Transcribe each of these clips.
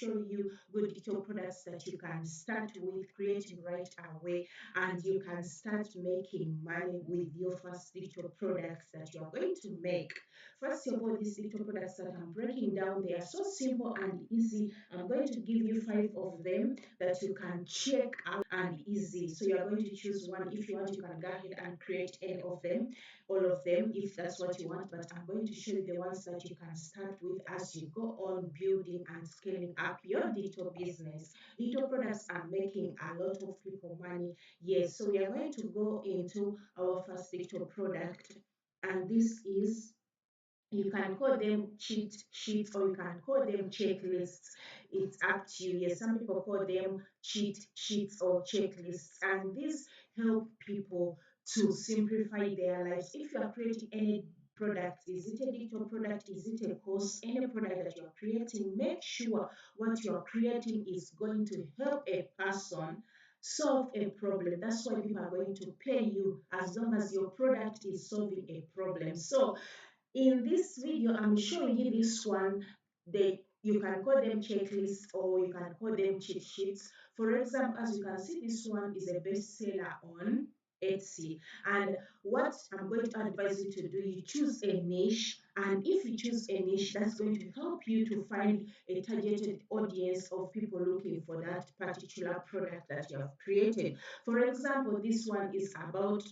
show you good digital products that you can start with creating right away, and you can start making money with your first digital products that you are going to make. First of all, these digital products that I'm breaking down, they are so simple and easy. I'm going to give you 5 of them that you can check out and easy. So you are going to choose one. If you want, you can go ahead and create any of them, all of them, if that's what you want. But I'm going to show you the ones that you can start with as you go on building and scaling up your digital business. Digital products are making a lot of people money. Yes, so we are going to go into our first digital product, and this is, you can call them cheat sheets or you can call them checklists. It's up to you. Yes, some people call them cheat sheets or checklists, and these help people to simplify their lives. If you are creating any product, is it a digital product, is it a course, any product that you are creating, make sure what you are creating is going to help a person solve a problem. That's why people are going to pay you as long as your product is solving a problem. So in this video, I'm showing you this one. You can call them checklists or you can call them cheat sheets. For example, as you can see, this one is a bestseller on Etsy. And what I'm going to advise you to do, you choose a niche. And if you choose a niche, that's going to help you to find a targeted audience of people looking for that particular product that you have created. For example, this one is about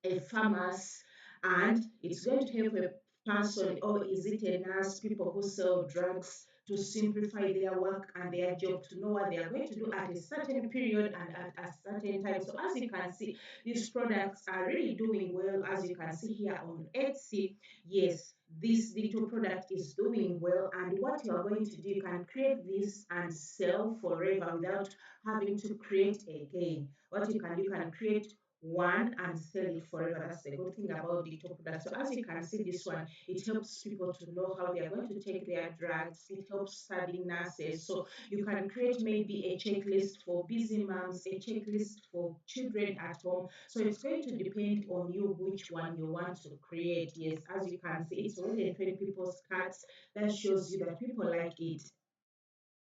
a farmers, and it's going to help a person, or is it a nurse, people who sell drugs, to simplify their work and their job, to know what they are going to do at a certain period and at a certain time. So as you can see, these products are really doing well. As you can see here on Etsy, yes, this digital product is doing well. And what you are going to do, you can create this and sell forever without having to create again. What you can create one and sell it forever. That's the good thing about digital products. So as you can see, this one, it helps people to know how they are going to take their drugs. It helps studying nurses. So you can create maybe a checklist for busy moms, a checklist for children at home. So it's going to depend on you which one you want to create. Yes, as you can see, it's already 20 people's cards. That shows you that people like it.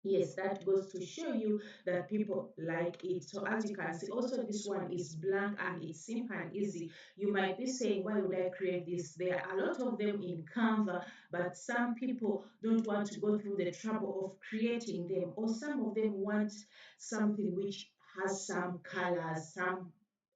Yes, that goes to show you that people like it. So as you can see, also this one is blank and it's simple and easy. You might be saying, why would I create this? There are a lot of them in Canva, but some people don't want to go through the trouble of creating them, or some of them want something which has some colors,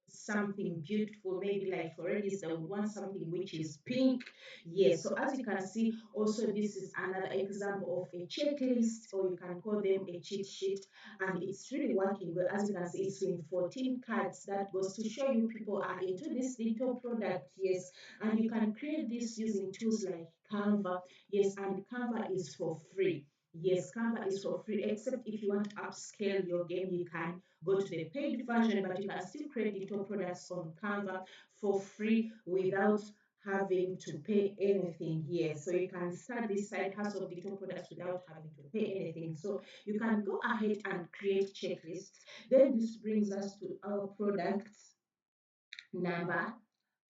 something beautiful, maybe like for instance they would want something which is pink. Yes, so as you can see, also this is another example of a checklist, or you can call them a cheat sheet, and it's really working well. As you can see, it's in 14 cards. That goes to show you people are into this digital product. Yes, and you can create this using tools like Canva. Yes, and Canva is for free. Yes, Canva is for free, except if you want to upscale your game, you can go to the paid version, but you can still create digital products on Canva for free without having to pay anything here. So you can start this side hustle of digital products without having to pay anything. So you can go ahead and create checklists. Then this brings us to our products number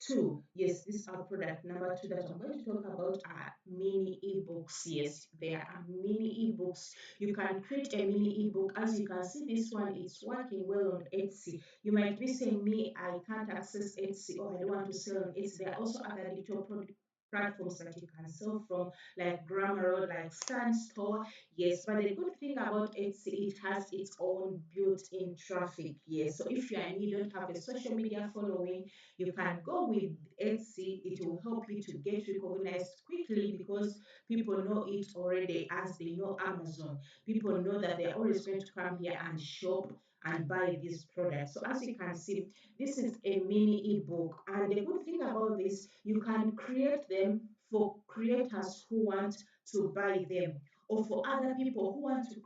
two. Yes, this is our product number two that I'm going to talk about are mini ebooks. Yes, there are mini ebooks. You can create a mini ebook. As you can see, this one is working well on Etsy. You might be saying, me, I can't access Etsy, or I don't want to sell on Etsy. There are also other digital platforms that you can sell from, like Grammarly, like Stan Store. Yes, but the good thing about Etsy, it has its own built-in traffic. Yes, so if you are you don't have a social media following, you can go with Etsy. It will help you to get recognized quickly because people know it already, as they know Amazon. People know that they're always going to come here and shop and buy these products. So as you can see, this is a mini ebook. And the good thing about this, you can create them for creators who want to buy them, or for other people who want to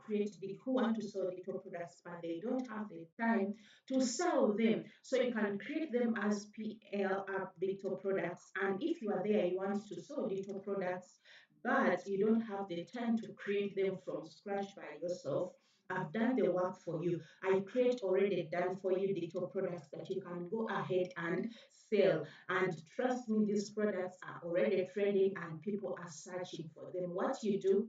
who want to sell digital products, but they don't have the time to sell them. So you can create them as PL app digital products. And if you are there, you want to sell digital products, but you don't have the time to create them from scratch by yourself, I've done the work for you. I create already done for you digital products that you can go ahead and sell. And trust me, these products are already trending and people are searching for them. What you do,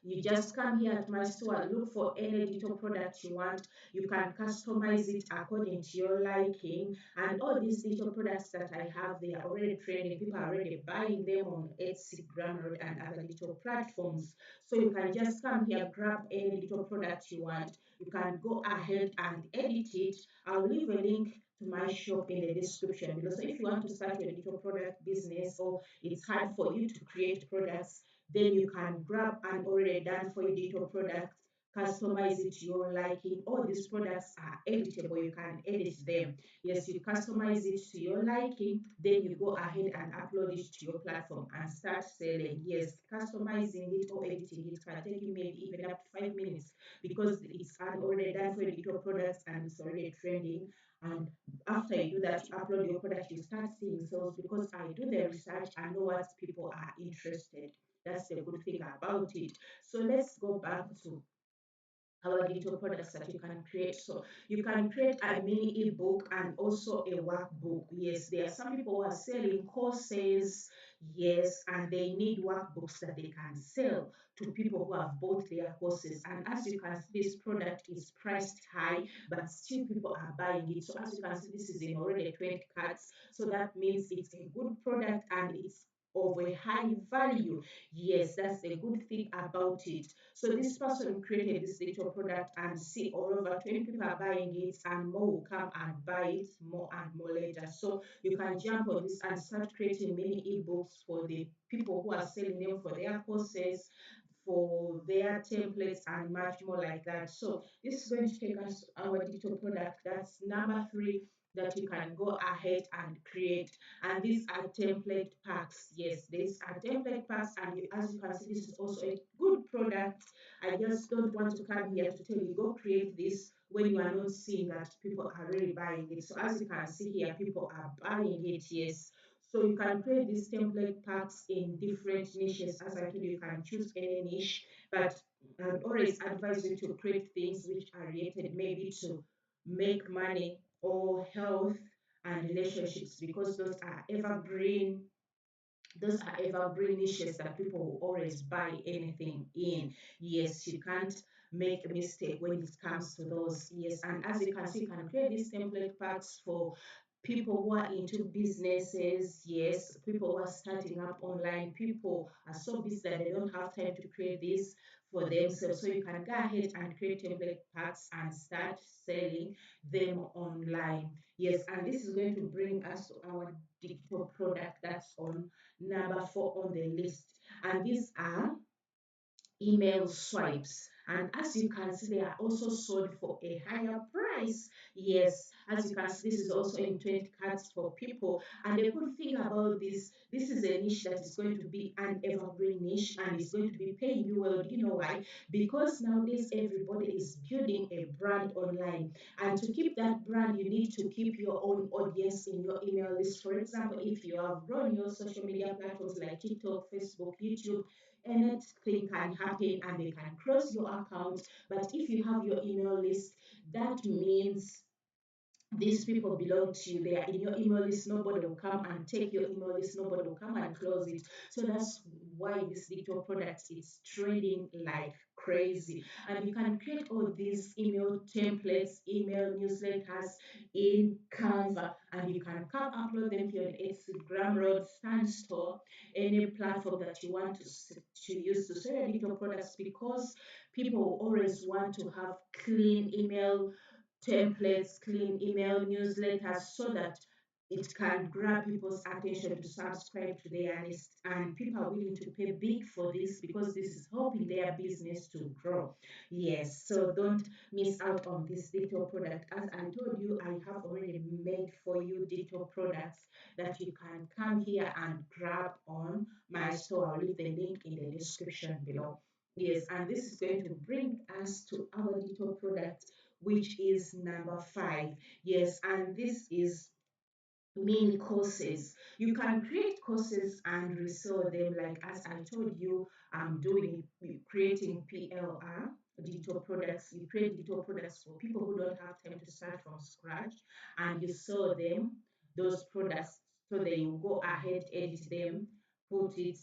You just come here at my store, look for any digital product you want. You can customize it according to your liking. And all these digital products that I have, they are already trending. People are already buying them on Etsy, Grammarly, and other digital platforms. So you can just come here, grab any digital product you want. You can go ahead and edit it. I'll leave a link to my shop in the description below. So if you want to start your digital product business, or it's hard for you to create products, then you can grab an already done for you digital product, customize it to your liking. All these products are editable, you can edit them. Yes, you customize it to your liking, then you go ahead and upload it to your platform and start selling. Yes, customizing it or editing it can take you maybe even up to 5 minutes, because it's already done for your digital products and it's already trending. And after you do that, you upload your product, you start seeing sales, because I do the research, I know what people are interested. That's the good thing about it. So let's go back to our digital products that you can create. So you can create a mini ebook and also a workbook. Yes, there are some people who are selling courses, yes, and they need workbooks that they can sell to people who have bought their courses. And as you can see, this product is priced high, but still people are buying it. So as you can see, this is in already 20 cards. So that means it's a good product and it's of a high value. Yes, that's the good thing about it. So this person created this digital product and see all over 20 people are buying it, and more will come and buy it more and more later. So you can jump on this and start creating many ebooks for the people who are selling them for their courses, for their templates, and much more like that. So this is going to take us to our digital product. That's number three that you can go ahead and create. And these are template packs. Yes, these are template packs, and as you can see, this is also a good product. I just don't want to come here to tell you go create this when you are not seeing that people are really buying it. So as you can see here, people are buying it. Yes. So you can create these template packs in different niches. As I told you, you can choose any niche, but I would always advise you to create things which are related maybe to make money or health and relationships, because those are evergreen niches that people will always buy anything in. Yes, you can't make a mistake when it comes to those. Yes, and as you can see, you can create these template packs for people who are into businesses. Yes, people who are starting up online. People are so busy that they don't have time to create this for themselves. So you can go ahead and create template packs and start selling them online. Yes, and this is going to bring us to our digital product that's on number four on the list. And these are email swipes. And as you can see, they are also sold for a higher price. Yes, as you can see, this is also in 20 cards for people. And the good thing about this is a niche that is going to be an evergreen niche and is going to be paying you well. Do you know why? Because nowadays everybody is building a brand online. And to keep that brand, you need to keep your own audience in your email list. For example, if you have grown your social media platforms like TikTok, Facebook, YouTube, anything can happen and they can close your account. But if you have your email list, that means these people belong to you. They are in your email list. Nobody will come and take your email list. Nobody will come and close it. So that's why this digital product is trading like crazy. And you can create all these email templates, email newsletters in Canva, and you can come upload them to your Instagram, Road, Stand Store, any platform that you want to use to sell your digital products, because people always want to have clean email templates, clean email newsletters, so that it can grab people's attention to subscribe to their list. And people are willing to pay big for this because this is helping their business to grow. Yes, so don't miss out on this digital product. As I told you, I have already made for you digital products that you can come here and grab on my store. I'll leave the link in the description below. Yes, and this is going to bring us to our digital product, which is number five. Yes, and this is mini courses. You can create courses and resell them, like as I told you, I'm doing creating PLR digital products. You create digital products for people who don't have time to start from scratch, and you sell them those products. So they will go ahead, edit them, put it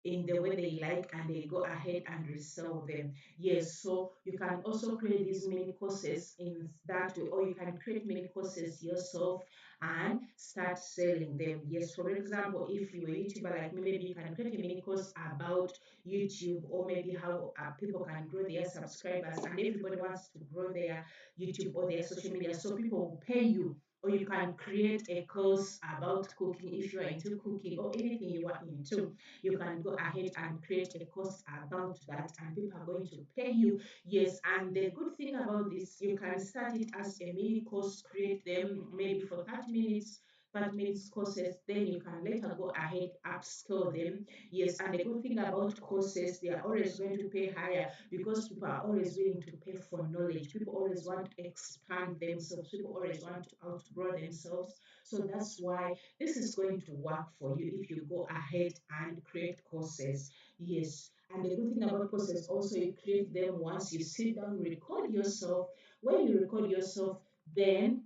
in the way they like, and they go ahead and resell them. Yes, so you can also create these mini courses in that way, or you can create mini courses yourself and start selling them. Yes, for example, if you're a YouTuber like me, maybe you can create a mini course about YouTube, or maybe how people can grow their subscribers, and everybody wants to grow their YouTube or their social media, so people will pay you. Or you can create a course about cooking if you are into cooking or anything you are into. You can go ahead and create a course about that, and people are going to pay you. Yes, and the good thing about this, you can start it as a mini course, create them maybe for 30 minutes. 30 minutes courses, then you can later go ahead upskill them. Yes, and the good thing about courses, they are always going to pay higher because people are always willing to pay for knowledge. People always want to expand themselves. People always want to outgrow themselves. So that's why this is going to work for you if you go ahead and create courses. Yes. And the good thing about courses also, you create them once you sit down, record yourself. When you record yourself, then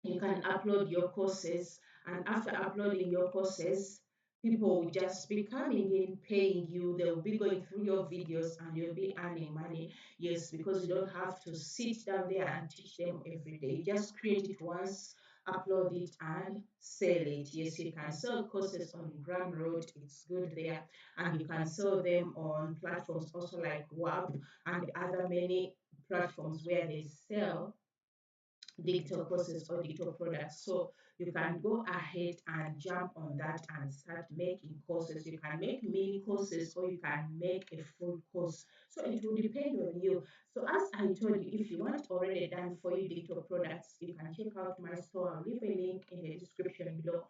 you can upload your courses, and after uploading your courses, people will just be coming in paying you. They'll be going through your videos and you'll be earning money. Yes, because you don't have to sit down there and teach them every day. You just create it once, upload it, and sell it. Yes, you can sell courses on Gumroad, it's good there, and you can sell them on platforms also like WAP and other many platforms where they sell digital courses or digital products. So you can go ahead and jump on that and start making courses. You can make mini courses or you can make a full course. So it will depend on you. So as I told you, if you want already done for you digital products, you can check out my store. I'll leave a link in the description below